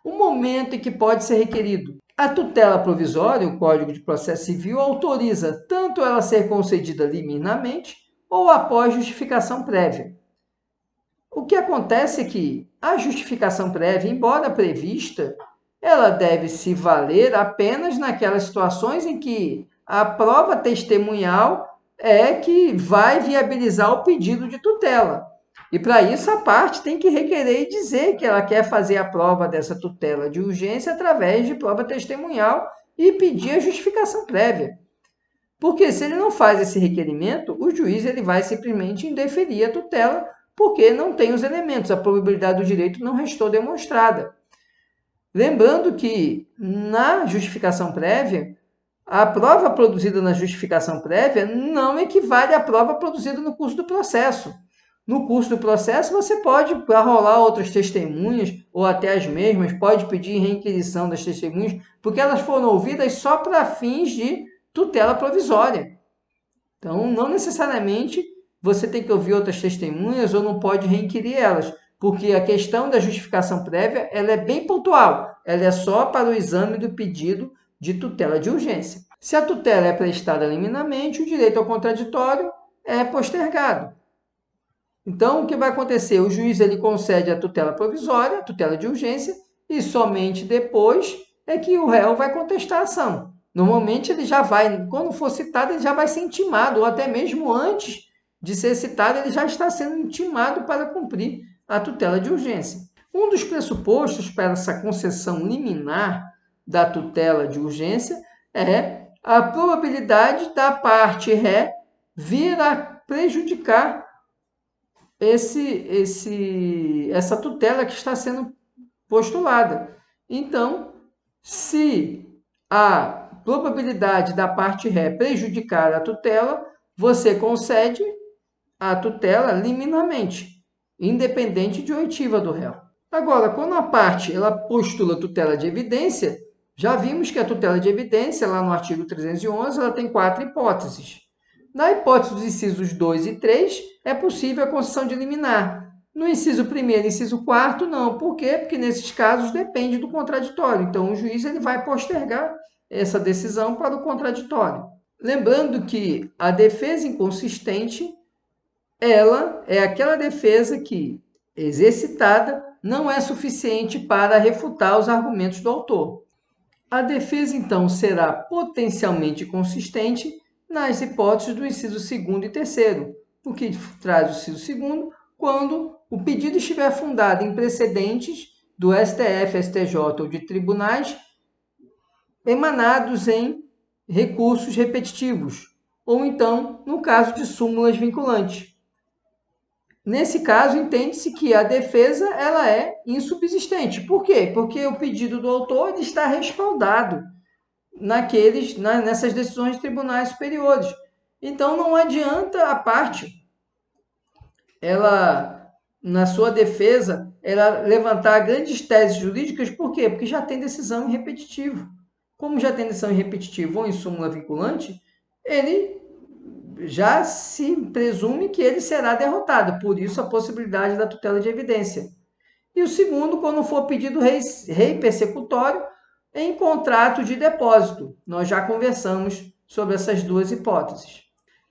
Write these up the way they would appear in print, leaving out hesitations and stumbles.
o momento em que pode ser requerido. A tutela provisória, o Código de Processo Civil, autoriza tanto ela ser concedida liminarmente ou após justificação prévia. O que acontece é que a justificação prévia, embora prevista, ela deve se valer apenas naquelas situações em que a prova testemunhal é que vai viabilizar o pedido de tutela. E para isso a parte tem que requerer e dizer que ela quer fazer a prova dessa tutela de urgência através de prova testemunhal e pedir a justificação prévia. Porque se ele não faz esse requerimento, o juiz ele vai simplesmente indeferir a tutela porque não tem os elementos, a probabilidade do direito não restou demonstrada. Lembrando que na justificação prévia, a prova produzida na justificação prévia não equivale à prova produzida no curso do processo. No curso do processo, você pode arrolar outras testemunhas, ou até as mesmas, pode pedir reinquisição das testemunhas, porque elas foram ouvidas só para fins de tutela provisória. Então, não necessariamente você tem que ouvir outras testemunhas ou não pode reinquirir elas, porque a questão da justificação prévia ela é bem pontual, ela é só para o exame do pedido de tutela de urgência. Se a tutela é prestada liminarmente, o direito ao contraditório é postergado. Então, o que vai acontecer? O juiz ele concede a tutela provisória, a tutela de urgência, e somente depois é que o réu vai contestar a ação. Normalmente, ele já vai, quando for citado, ele já vai ser intimado, ou até mesmo antes de ser citado, ele já está sendo intimado para cumprir a tutela de urgência. Um dos pressupostos para essa concessão liminar da tutela de urgência é a probabilidade da parte ré vir a prejudicar essa tutela que está sendo postulada. Então, se a probabilidade da parte ré prejudicar a tutela, você concede a tutela liminarmente, independente de oitiva do réu. Agora, quando a parte ela postula tutela de evidência, já vimos que a tutela de evidência, lá no artigo 311, ela tem 4 hipóteses. Na hipótese dos incisos 2 e 3, é possível a concessão de liminar. No inciso 1º e inciso 4º, não. Por quê? Porque nesses casos depende do contraditório. Então, o juiz ele vai postergar essa decisão para o contraditório. Lembrando que a defesa inconsistente, ela é aquela defesa que, exercitada, não é suficiente para refutar os argumentos do autor. A defesa, então, será potencialmente consistente nas hipóteses do inciso 2º e 3º, o que traz o inciso 2º, quando o pedido estiver fundado em precedentes do STF, STJ ou de tribunais emanados em recursos repetitivos, ou então, no caso de súmulas vinculantes. Nesse caso, entende-se que a defesa ela é insubsistente. Por quê? Porque o pedido do autor está respaldado nessas decisões de tribunais superiores. Então, não adianta a parte, ela, na sua defesa, ela levantar grandes teses jurídicas. Por quê? Porque já tem decisão em repetitivo. Como já tem decisão em repetitivo ou em súmula vinculante, ele já se presume que ele será derrotado. Por isso, a possibilidade da tutela de evidência. E o segundo, quando for pedido rei persecutório, em contrato de depósito. Nós já conversamos sobre essas duas hipóteses.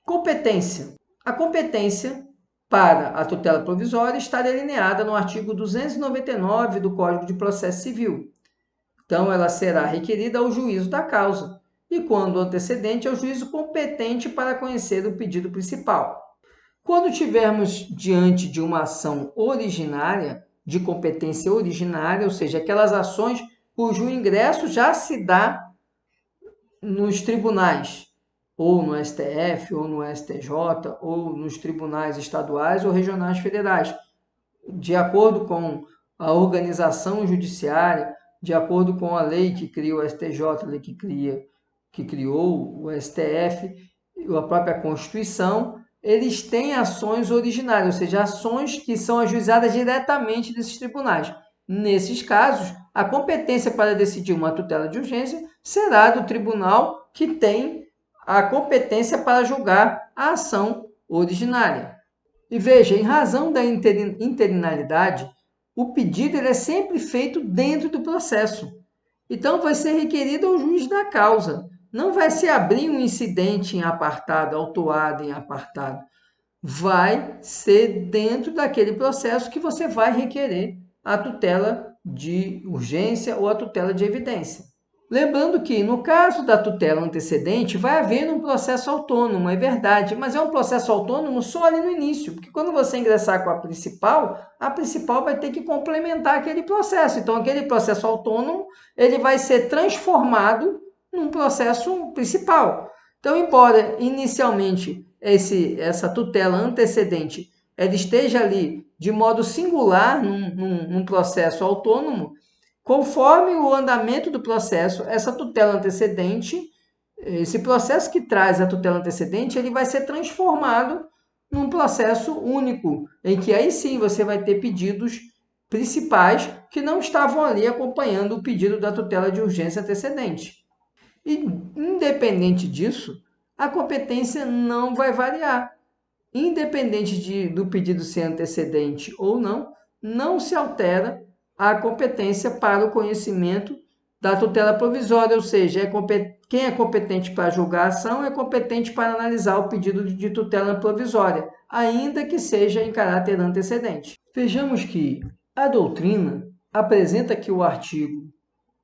Competência. A competência para a tutela provisória está delineada no artigo 299 do Código de Processo Civil. Então, ela será requerida ao juízo da causa e, quando antecedente, ao juízo competente para conhecer o pedido principal. Quando tivermos diante de uma ação originária, de competência originária, ou seja, aquelas ações cujo ingresso já se dá nos tribunais, ou no STF, ou no STJ, ou nos tribunais estaduais ou regionais federais, de acordo com a organização judiciária, de acordo com a lei que cria o STJ, a lei que criou o STF, a própria Constituição, eles têm ações originárias, ou seja, ações que são ajuizadas diretamente desses tribunais. Nesses casos, a competência para decidir uma tutela de urgência será do tribunal que tem a competência para julgar a ação originária. E veja, em razão da interinalidade, o pedido ele é sempre feito dentro do processo. Então, vai ser requerido ao juiz da causa. Não vai se abrir um incidente em apartado, autuado em apartado. Vai ser dentro daquele processo que você vai requerer a tutela de urgência ou a tutela de evidência. Lembrando que, no caso da tutela antecedente, vai haver um processo autônomo, é verdade, mas é um processo autônomo só ali no início, porque quando você ingressar com a principal vai ter que complementar aquele processo. Então, aquele processo autônomo ele vai ser transformado num processo principal. Então, embora inicialmente essa tutela antecedente ela esteja ali de modo singular num processo autônomo, conforme o andamento do processo, essa tutela antecedente, esse processo que traz a tutela antecedente, ele vai ser transformado num processo único, em que aí sim você vai ter pedidos principais que não estavam ali acompanhando o pedido da tutela de urgência antecedente. E, independente disso, a competência não vai variar. Independente do pedido ser antecedente ou não, não se altera a competência para o conhecimento da tutela provisória, ou seja, quem é competente para julgar a ação é competente para analisar o pedido de tutela provisória, ainda que seja em caráter antecedente. Vejamos que a doutrina apresenta que o artigo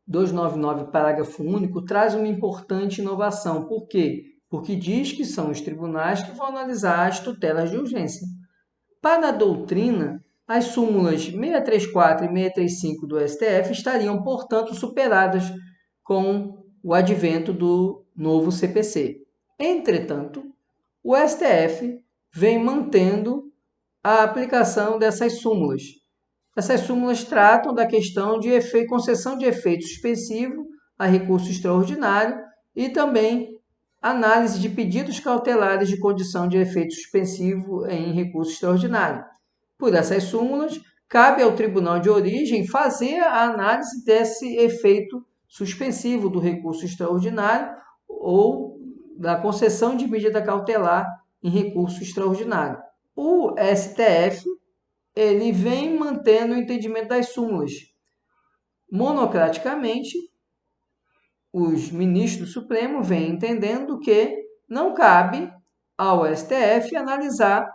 299, parágrafo único, traz uma importante inovação. Por quê? Porque diz que são os tribunais que vão analisar as tutelas de urgência. Para a doutrina, as súmulas 634 e 635 do STF estariam, portanto, superadas com o advento do novo CPC. Entretanto, o STF vem mantendo a aplicação dessas súmulas. Essas súmulas tratam da questão de concessão de efeito suspensivo a recurso extraordinário e também análise de pedidos cautelares de condição de efeito suspensivo em recurso extraordinário. Por essas súmulas, cabe ao tribunal de origem fazer a análise desse efeito suspensivo do recurso extraordinário ou da concessão de medida cautelar em recurso extraordinário. O STF ele vem mantendo o entendimento das súmulas. Monocraticamente, os ministros do Supremo vêm entendendo que não cabe ao STF analisar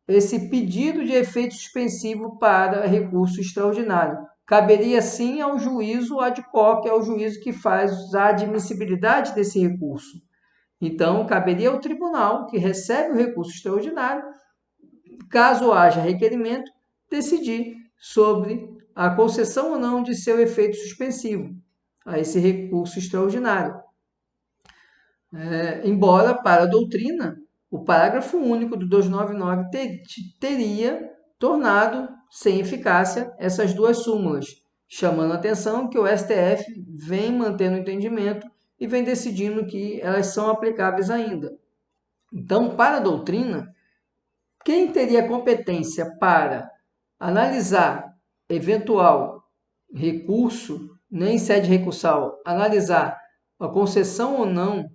esse pedido de efeito suspensivo para recurso extraordinário. Caberia sim ao juízo ad hoc, ao juízo que faz a admissibilidade desse recurso. Então, caberia ao tribunal que recebe o recurso extraordinário, caso haja requerimento, decidir sobre a concessão ou não de seu efeito suspensivo a esse recurso extraordinário. Embora, para a doutrina, o parágrafo único do 299 teria tornado sem eficácia essas duas súmulas, chamando a atenção que o STF vem mantendo o entendimento e vem decidindo que elas são aplicáveis ainda. Então, para a doutrina, quem teria competência para analisar eventual recurso, nem sede recursal, analisar a concessão ou não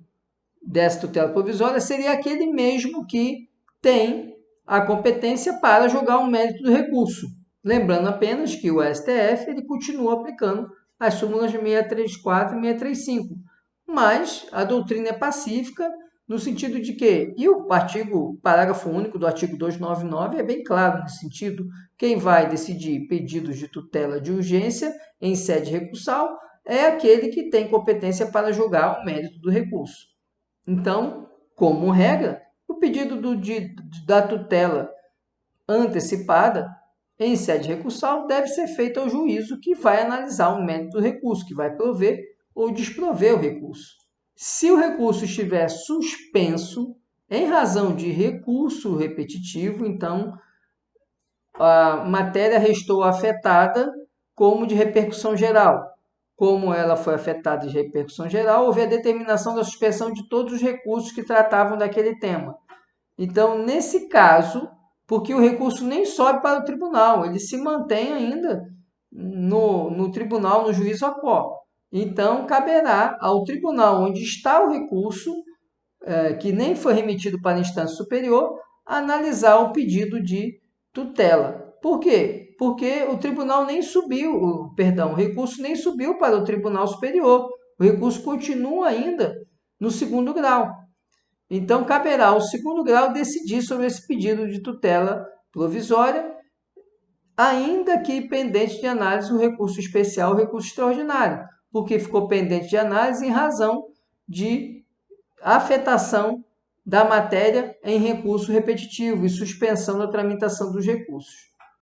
dessa tutela provisória seria aquele mesmo que tem a competência para julgar o mérito do recurso. Lembrando apenas que o STF ele continua aplicando as súmulas 634 e 635, mas a doutrina é pacífica no sentido de que, e o parágrafo único do artigo 299 é bem claro nesse sentido, quem vai decidir pedidos de tutela de urgência em sede recursal é aquele que tem competência para julgar o mérito do recurso. Então, como regra, o pedido da tutela antecipada em sede recursal deve ser feito ao juízo que vai analisar o mérito do recurso, que vai prover ou desprover o recurso. Se o recurso estiver suspenso em razão de recurso repetitivo, então a matéria restou afetada como de repercussão geral. Como ela foi afetada de repercussão geral, houve a determinação da suspensão de todos os recursos que tratavam daquele tema. Então, nesse caso, porque o recurso nem sobe para o tribunal, ele se mantém ainda no tribunal, no juízo a quo. Então, caberá ao tribunal onde está o recurso, que nem foi remetido para a instância superior, analisar o pedido de tutela. Por quê? porque o tribunal nem subiu, o recurso nem subiu para o Tribunal Superior. O recurso continua ainda no segundo grau. Então, caberá ao segundo grau decidir sobre esse pedido de tutela provisória, ainda que pendente de análise o recurso especial, o recurso extraordinário, porque ficou pendente de análise em razão de afetação da matéria em recurso repetitivo e suspensão da tramitação dos recursos.